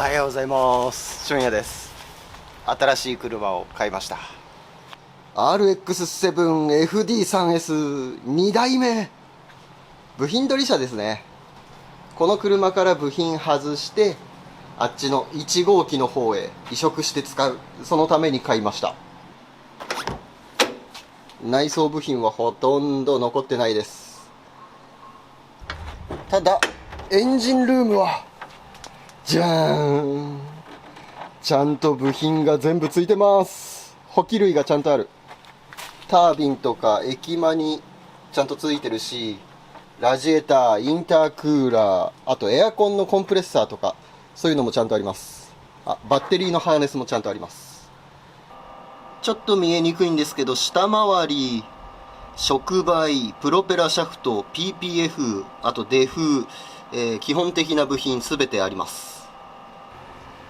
おはようございます。俊也です。新しい車を買いました。 RX7FD3S2 代目部品取り車ですね。この車から部品外してあっちの1号機の方へ移植して使う、そのために買いました。内装部品はほとんど残ってないです。ただエンジンルームはじゃーん、ちゃんと部品が全部ついてます。補給類がちゃんとある。タービンとか液間にちゃんとついてるし、ラジエーター、インタークーラー、あとエアコンのコンプレッサーとかそういうのもちゃんとあります。バッテリーのハーネスもちゃんとあります。ちょっと見えにくいんですけど、下回り、触媒、プロペラシャフト、 PPF、 あとデフ、基本的な部品すべてあります。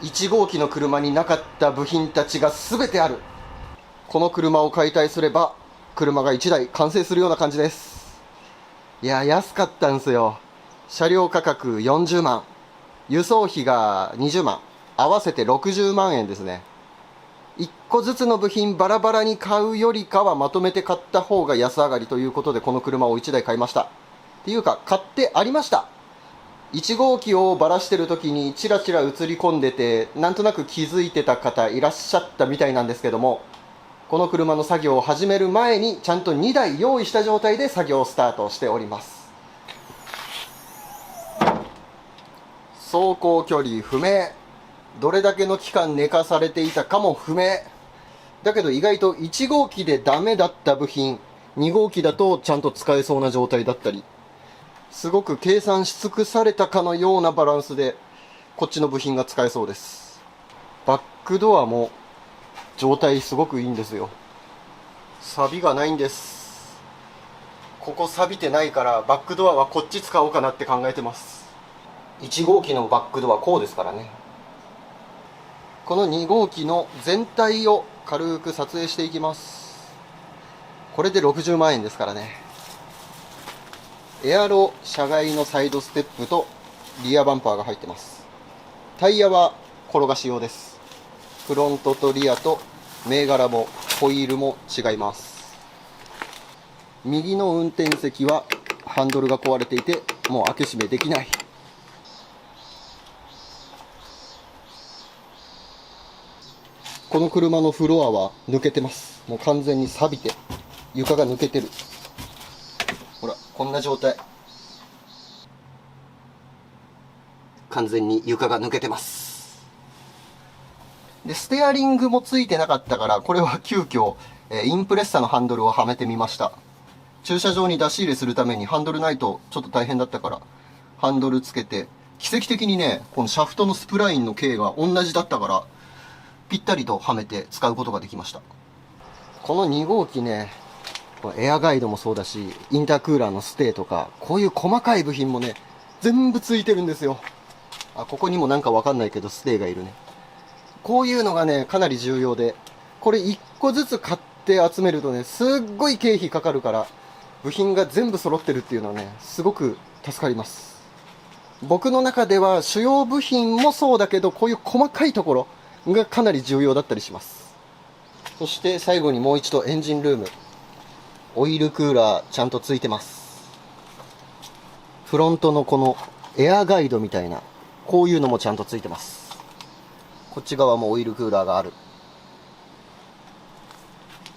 1号機の車になかった部品たちがすべてある。この車を解体すれば車が1台完成するような感じです。いや、安かったんですよ。車両価格40万、輸送費が20万、合わせて60万円ですね。1個ずつの部品バラバラに買うよりかはまとめて買った方が安上がりということで、この車を1台買いました。っていうか買ってありました。1号機をばらしてる時にチラチラ映り込んでて、なんとなく気づいてた方いらっしゃったみたいなんですけども、この車の作業を始める前にちゃんと2台用意した状態で作業をスタートしております。走行距離不明、どれだけの期間寝かされていたかも不明だけど、意外と1号機でダメだった部品2号機だとちゃんと使えそうな状態だったり、すごく計算し尽くされたかのようなバランスでこっちの部品が使えそうです。バックドアも状態すごくいいんですよ。錆がないんです。ここ錆びてないからバックドアはこっち使おうかなって考えてます。1号機のバックドアこうですからね。この2号機の全体を軽く撮影していきます。これで60万円ですからね。エアロ車外のサイドステップとリアバンパーが入ってます。タイヤは転がし用です。フロントとリアと銘柄もホイールも違います。右の運転席はハンドルが壊れていてもう開け閉めできない。この車のフロアは抜けてます。もう完全に錆びて床が抜けてる。ほら、こんな状態。完全に床が抜けてます。で、ステアリングもついてなかったから、これは急遽インプレッサのハンドルをはめてみました。駐車場に出し入れするためにハンドルないとちょっと大変だったから、ハンドルつけて、奇跡的にね、このシャフトのスプラインの径が同じだったから、ぴったりとはめて使うことができました。この2号機ね、エアガイドもそうだし、インタークーラーのステーとか、こういう細かい部品もね、全部ついてるんですよ。ここにもなんかわかんないけどステーがいるね。こういうのがね、かなり重要で、これ1個ずつ買って集めるとね、すっごい経費かかるから、部品が全部揃ってるっていうのはね、すごく助かります。僕の中では主要部品もそうだけど、こういう細かいところがかなり重要だったりします。そして最後にもう一度エンジンルーム。オイルクーラーちゃんとついてます。フロントのこのエアガイドみたいな、こういうのもちゃんとついてます。こっち側もオイルクーラーがある。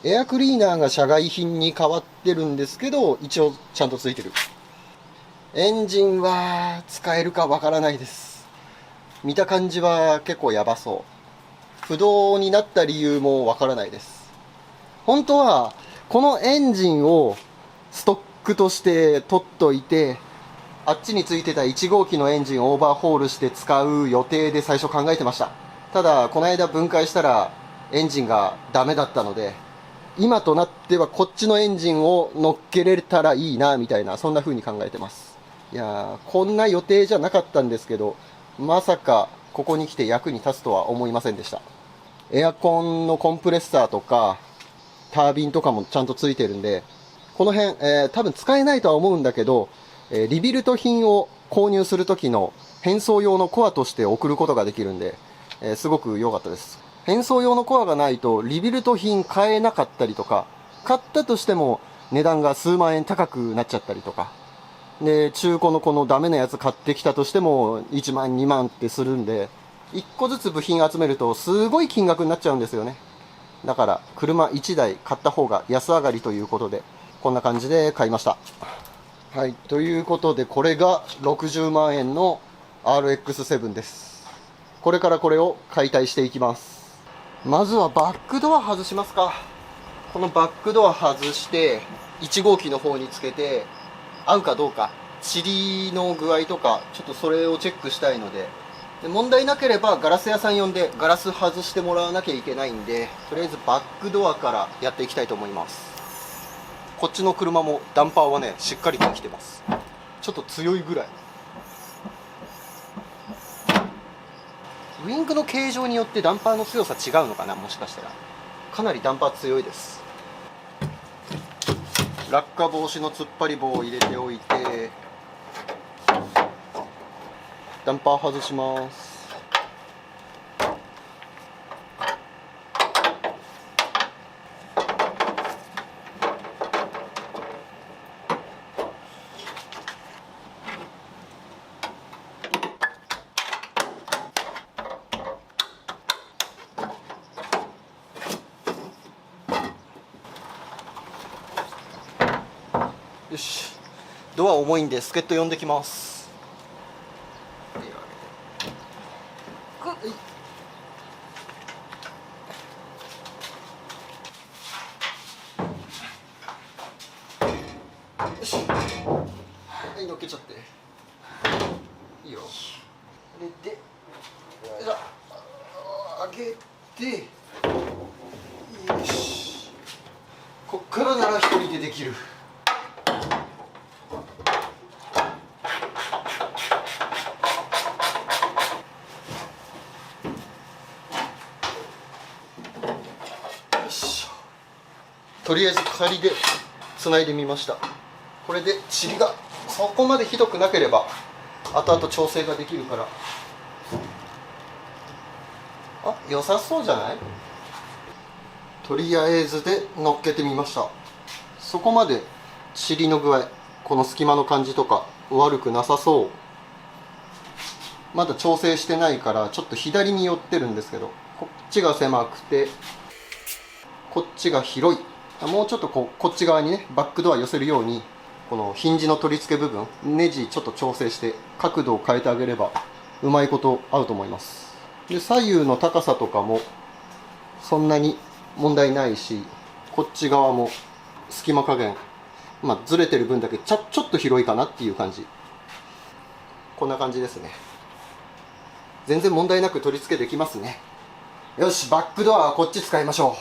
エアクリーナーが社外品に変わってるんですけど、一応ちゃんとついてる。エンジンは使えるかわからないです。見た感じは結構やばそう。不動になった理由もわからないです。本当はこのエンジンをストックとして取っといて、あっちについてた1号機のエンジンをオーバーホールして使う予定で最初考えてました。ただこの間分解したらエンジンがダメだったので、今となってはこっちのエンジンを乗っけれたらいいなみたいな、そんな風に考えてます。いやー、こんな予定じゃなかったんですけど、まさかここに来て役に立つとは思いませんでした。エアコンのコンプレッサーとかタービンとかもちゃんとついてるんで、この辺、多分使えないとは思うんだけど、リビルト品を購入する時の変装用のコアとして送ることができるんで、すごく良かったです。変装用のコアがないとリビルト品買えなかったりとか、買ったとしても値段が数万円高くなっちゃったりとか、で中古のこのダメなやつ買ってきたとしても1万2万ってするんで、1個ずつ部品集めるとすごい金額になっちゃうんですよね。だから車1台買った方が安上がりということで、こんな感じで買いました。はい、ということでこれが60万円の RX7 です。これからこれを解体していきます。まずはバックドア外しますか。このバックドア外して1号機の方につけて合うかどうか、塵の具合とかちょっとそれをチェックしたいので、問題なければガラス屋さん呼んでガラス外してもらわなきゃいけないんで、とりあえずバックドアからやっていきたいと思います。こっちの車もダンパーはねしっかりときてます。ちょっと強いぐらい。ウイングの形状によってダンパーの強さ違うのかな、もしかしたら。かなりダンパー強いです。落下防止の突っ張り棒を入れておいて、ダンパー外します。よし、ドア重いんで助っ人呼んできます。よし、はい、乗っけちゃっていいよ。これで上げて、よし、こっからなら一人でできる。とりあえず仮でつないでみました。これで塵がそこまでひどくなければ後々調整ができるから、良さそうじゃない？とりあえずで乗っけてみました。そこまで塵の具合、この隙間の感じとか悪くなさそう。まだ調整してないからちょっと左に寄ってるんですけど、こっちが狭くてこっちが広い。もうちょっとこっち側にねバックドア寄せるように、このヒンジの取り付け部分ネジちょっと調整して角度を変えてあげればうまいこと合うと思います。で左右の高さとかもそんなに問題ないし、こっち側も隙間加減、ずれてる分だけちょっと広いかなっていう感じ。こんな感じですね。全然問題なく取り付けできますね。よし、バックドアはこっち使いましょう。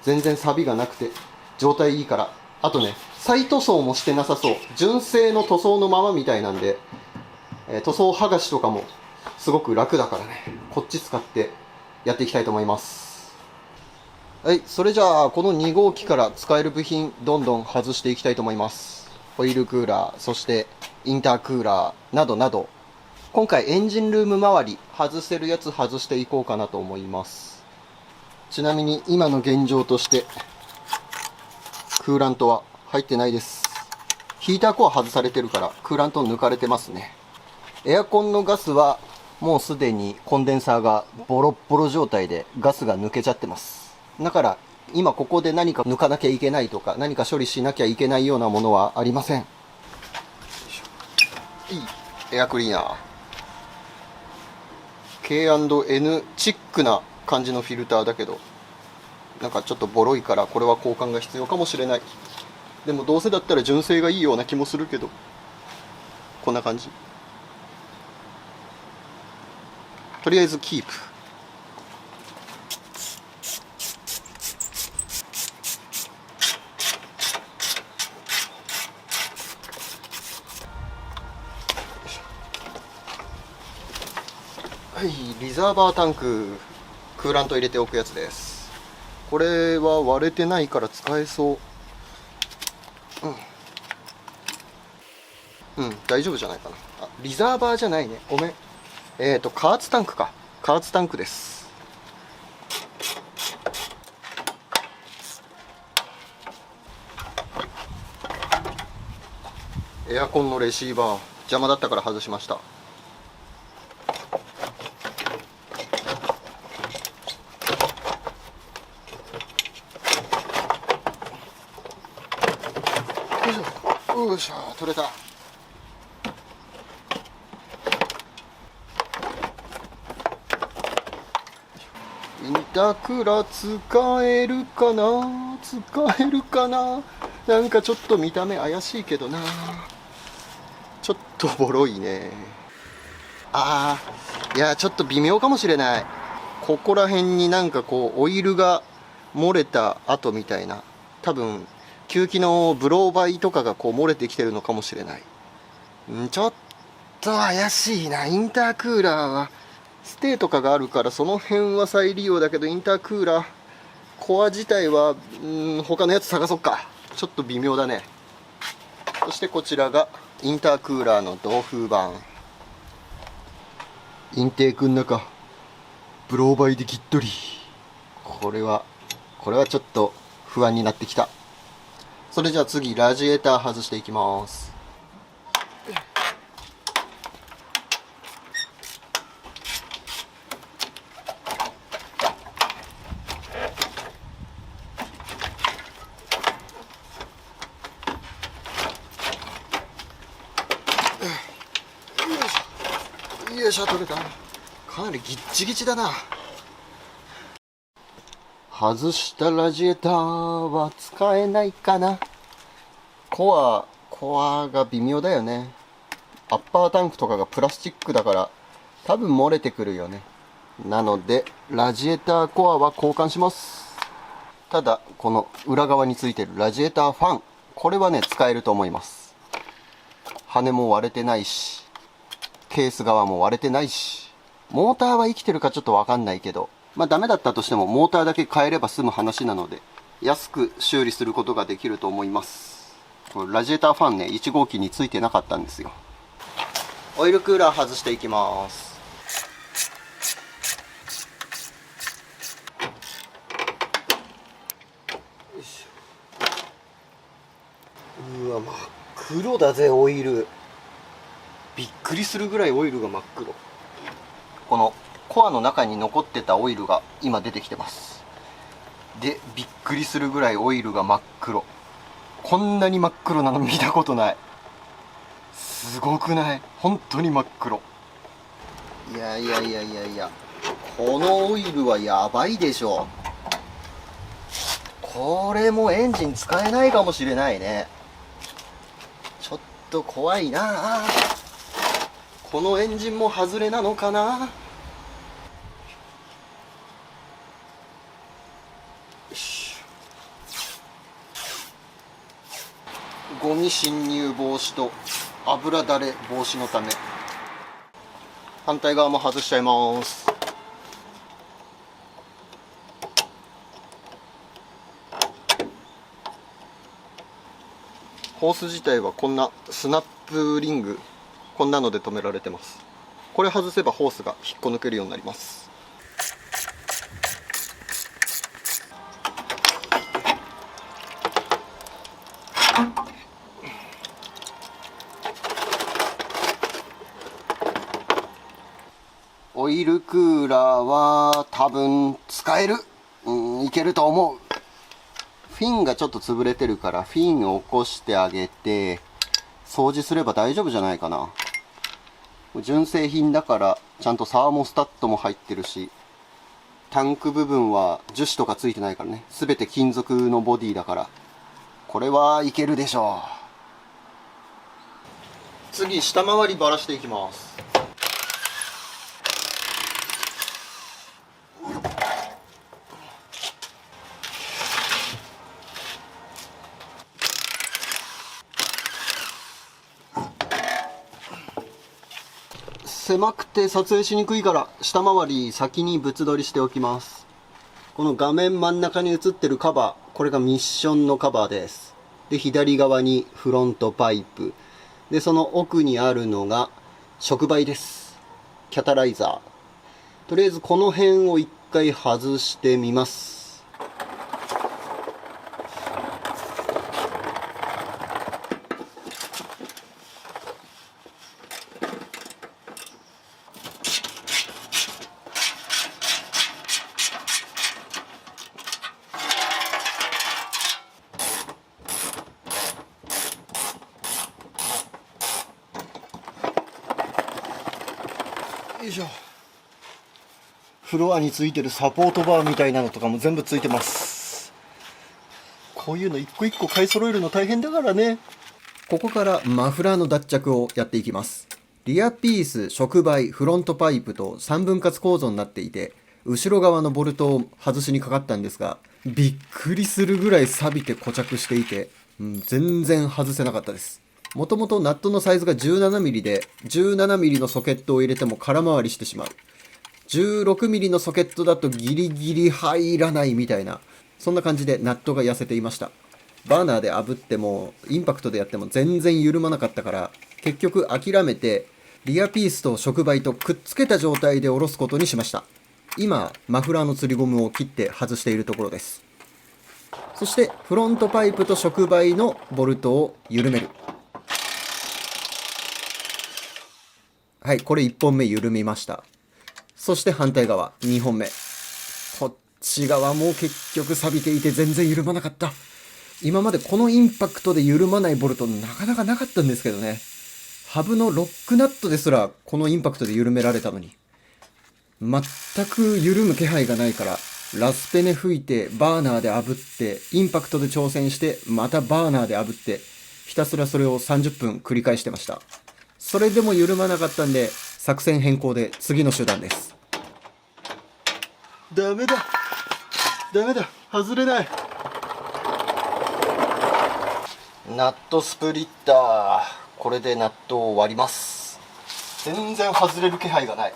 全然錆がなくて状態いいから。あとね、再塗装もしてなさそう。純正の塗装のままみたいなんで、塗装剥がしとかもすごく楽だからね、こっち使ってやっていきたいと思います。はい、それじゃあこの2号機から使える部品どんどん外していきたいと思います。オイルクーラー、そしてインタークーラーなどなど、今回エンジンルーム周り外せるやつ外していこうかなと思います。ちなみに今の現状としてクーラントは入ってないです。ヒーターコア外されてるからクーラント抜かれてますね。エアコンのガスはもうすでにコンデンサーがボロッボロ状態でガスが抜けちゃってます。だから今ここで何か抜かなきゃいけないとか何か処理しなきゃいけないようなものはありません。いいエアクリーナー K&N チックな感じのフィルターだけど、なんかちょっとボロいからこれは交換が必要かもしれない。でもどうせだったら純正がいいような気もするけど、こんな感じ。とりあえずキープ。はい、リザーバータンク、クーラント入れておくやつです。これは割れてないから使えそう。大丈夫じゃないかな。あ、リザーバーじゃないね、ごめん。加圧タンクか。加圧タンクです。エアコンのレシーバー邪魔だったから外しました。よいしょ、取れた。インタークーラー使えるかな、使えるかな。なんかちょっと見た目怪しいけどな。ちょっとボロいね。いや、ちょっと微妙かもしれない。ここら辺になんかこうオイルが漏れた跡みたいな、多分吸気のブローバイとかがこう漏れてきてるのかもしれない。ちょっと怪しいな。インタークーラーはステーとかがあるからその辺は再利用だけど、インタークーラーコア自体は他のやつ探そっか。ちょっと微妙だね。そしてこちらがインタークーラーの同封板。インテークの中ブローバイでぎっとり。これはちょっと不安になってきた。それじゃあ次ラジエーター外していきます。よいしょ、取れた。かなりギッチギチだな。外したラジエーターは使えないかな。コアが微妙だよね。アッパータンクとかがプラスチックだから多分漏れてくるよね。なのでラジエーターコアは交換します。ただこの裏側についてるラジエーターファン、これはね使えると思います。羽も割れてないし、ケース側も割れてないし、モーターは生きてるかちょっとわかんないけど、ダメだったとしてもモーターだけ変えれば済む話なので、安く修理することができると思います。これラジエーターファンね、1号機についてなかったんですよ。オイルクーラー外していきます。よいしょ。うわ、真っ黒だぜオイル。びっくりするぐらいオイルが真っ黒。このコアの中に残ってたオイルが今出てきてます。で、びっくりするぐらいオイルが真っ黒。こんなに真っ黒なの見たことない。すごくない？本当に真っ黒。いや、このオイルはやばいでしょ。これもエンジン使えないかもしれないね。ちょっと怖いな。このエンジンも外れなのかな。よし。ゴミ侵入防止と油だれ防止のため反対側も外しちゃいます。ホース自体はこんなスナップリング、こんなので止められてます。これ外せばホースが引っこ抜けるようになります。オイルクーラーは多分使える。いけると思う。フィンがちょっと潰れてるからフィンを起こしてあげて掃除すれば大丈夫じゃないかな。純正品だからちゃんとサーモスタットも入ってるし、タンク部分は樹脂とかついてないからね、全て金属のボディだからこれはいけるでしょう。次下回りばらしていきます。狭くて撮影しにくいから下回り先に物撮りしておきます。この画面真ん中に映ってるカバー、これがミッションのカバーです。で、左側にフロントパイプで、その奥にあるのが触媒です。キャタライザー。とりあえずこの辺を一回外してみます。よいしょ。フロアについてるサポートバーみたいなのとかも全部ついてます。こういうの一個一個買い揃えるの大変だからね。ここからマフラーの脱着をやっていきます。リアピース、触媒、フロントパイプと3分割構造になっていて、後ろ側のボルトを外しにかかったんですが、びっくりするぐらい錆びて固着していて、全然外せなかったです。もともとナットのサイズが 17mm で 17mm のソケットを入れても空回りしてしまう。16mm のソケットだとギリギリ入らないみたいな、そんな感じでナットが痩せていました。バーナーで炙ってもインパクトでやっても全然緩まなかったから、結局諦めてリアピースと触媒とくっつけた状態で下ろすことにしました。今マフラーの釣りゴムを切って外しているところです。そしてフロントパイプと触媒のボルトを緩める。はい、これ1本目緩みました。そして反対側2本目。こっち側も結局錆びていて全然緩まなかった。今までこのインパクトで緩まないボルトなかなかなかったんですけどね。ハブのロックナットですらこのインパクトで緩められたのに。全く緩む気配がないから、ラスペネ吹いてバーナーで炙って、インパクトで挑戦して、またバーナーで炙って、ひたすらそれを30分繰り返してました。それでも緩まなかったんで、作戦変更で次の手段です。ダメだ。外れない。ナットスプリッター。これでナットを割ります。全然外れる気配がない。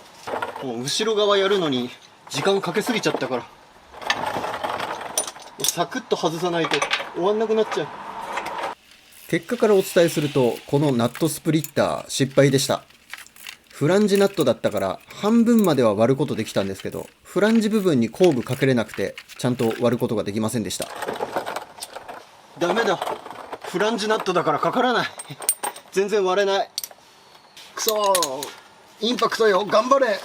もう後ろ側やるのに時間かけすぎちゃったから。サクッと外さないと終わんなくなっちゃう。結果からお伝えすると、このナットスプリッター失敗でした。フランジナットだったから半分までは割ることできたんですけど、フランジ部分に工具かけれなくてちゃんと割ることができませんでした。ダメだ。フランジナットだからかからない。全然割れない。くそー。インパクトよ。頑張れ。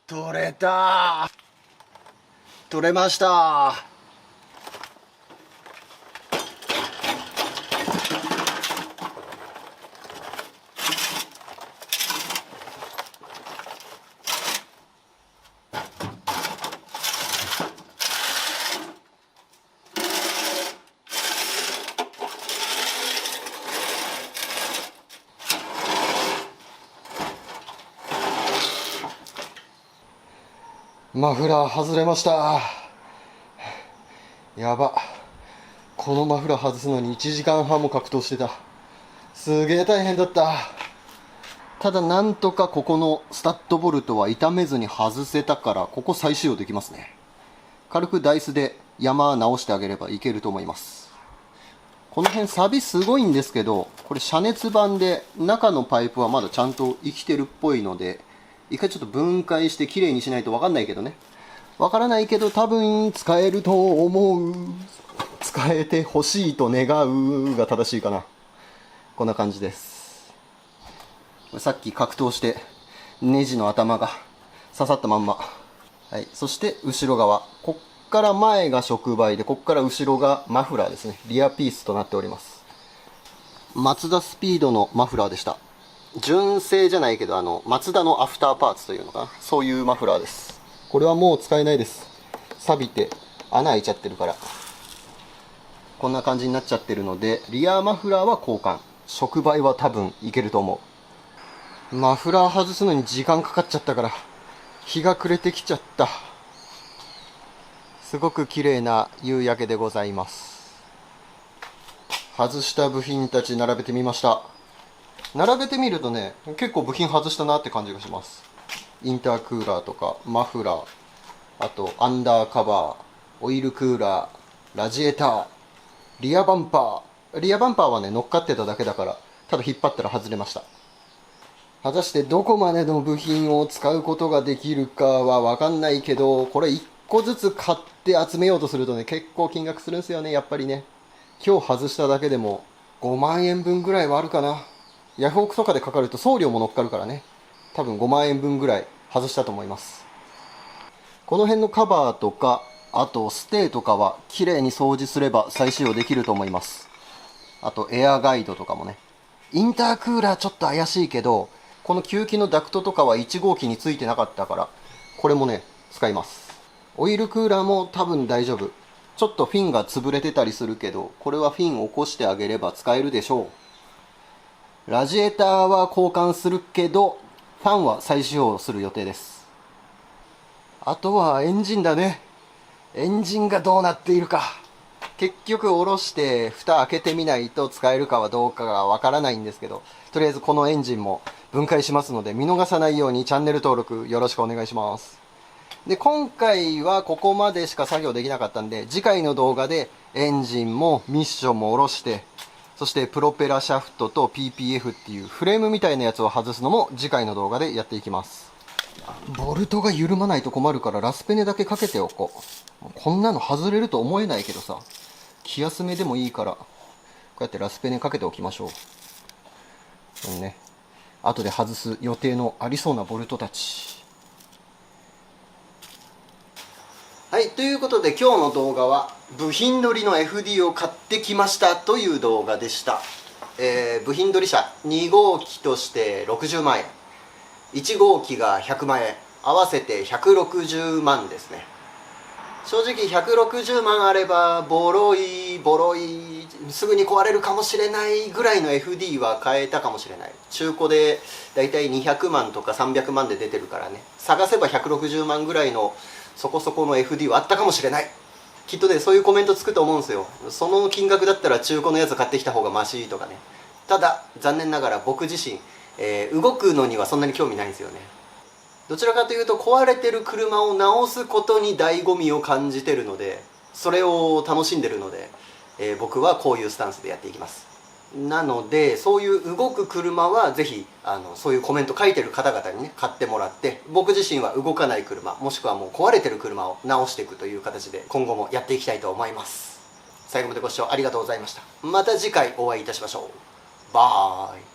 取れた。取れました。マフラー外れました。やば。このマフラー外すのに1時間半も格闘してた。すげえ大変だった。ただなんとかここのスタッドボルトは傷めずに外せたから、ここ再使用できますね。軽くダイスで山直してあげればいけると思います。この辺サビすごいんですけど、これ遮熱板で中のパイプはまだちゃんと生きてるっぽいので、一回ちょっと分解してきれいにしないと分かんないけどね。分からないけど多分使えると思う。使えてほしいと願うが正しいかな。こんな感じです。さっき格闘してネジの頭が刺さったまんま。はい。そして後ろ側。こっから前が触媒で、こっから後ろがマフラーですね。リアピースとなっております。マツダスピードのマフラーでした。純正じゃないけど、マツダのアフターパーツというのかな。そういうマフラーです。これはもう使えないです。錆びて穴開いちゃってるから。ここんな感じになっちゃってるので、リアマフラーは交換。触媒は多分いけると思う。マフラー外すのに時間かかっちゃったから、日が暮れてきちゃった。すごく綺麗な夕焼けでございます。外した部品たち並べてみました。並べてみるとね、結構部品外したなって感じがします。インタークーラーとかマフラー、あとアンダーカバー、オイルクーラー、ラジエーター、リアバンパー。リアバンパーはね、乗っかってただけだから、ただ引っ張ったら外れました。果たしてどこまでの部品を使うことができるかはわかんないけど、これ1個ずつ買って集めようとするとね、結構金額するんですよね、やっぱりね。今日外しただけでも5万円分ぐらいはあるかな。ヤフオクとかでかかると送料も乗っかるからね。多分5万円分ぐらい外したと思います。この辺のカバーとか、あとステーとかは綺麗に掃除すれば再使用できると思います。あとエアガイドとかもね。インタークーラーちょっと怪しいけど、この吸気のダクトとかは1号機についてなかったから、これもね、使います。オイルクーラーも多分大丈夫。ちょっとフィンが潰れてたりするけど、これはフィンを起こしてあげれば使えるでしょう。ラジエーターは交換するけど、ファンは再使用する予定です。あとはエンジンだね。エンジンがどうなっているか。結局下ろして蓋開けてみないと使えるかはどうかがわからないんですけど、とりあえずこのエンジンも分解しますので、見逃さないようにチャンネル登録よろしくお願いします。で、今回はここまでしか作業できなかったんで、次回の動画でエンジンもミッションも下ろして、そしてプロペラシャフトと PPF っていうフレームみたいなやつを外すのも次回の動画でやっていきます。ボルトが緩まないと困るからラスペネだけかけておこう。こんなの外れると思えないけどさ、気休めでもいいから、こうやってラスペネかけておきましょう。これね、後で外す予定のありそうなボルトたち。はい、ということで今日の動画は部品取りの FD を買ってきましたという動画でした。部品取り車2号機として60万円、1号機が100万円、合わせて160万ですね。正直160万あればボロいすぐに壊れるかもしれないぐらいの FD は買えたかもしれない。中古でだいたい200万とか300万で出てるからね、探せば160万ぐらいのそこそこの FD はあったかもしれない。きっとね、そういうコメントつくと思うんですよ。その金額だったら中古のやつ買ってきた方がマシとかね。ただ残念ながら僕自身、動くのにはそんなに興味ないんですよね。どちらかというと壊れてる車を直すことに醍醐味を感じてるので、それを楽しんでるので、僕はこういうスタンスでやっていきます。なのでそういう動く車はぜひそういうコメント書いてる方々にね買ってもらって、僕自身は動かない車もしくはもう壊れてる車を直していくという形で今後もやっていきたいと思います。最後までご視聴ありがとうございました。また次回お会いいたしましょう。バイ。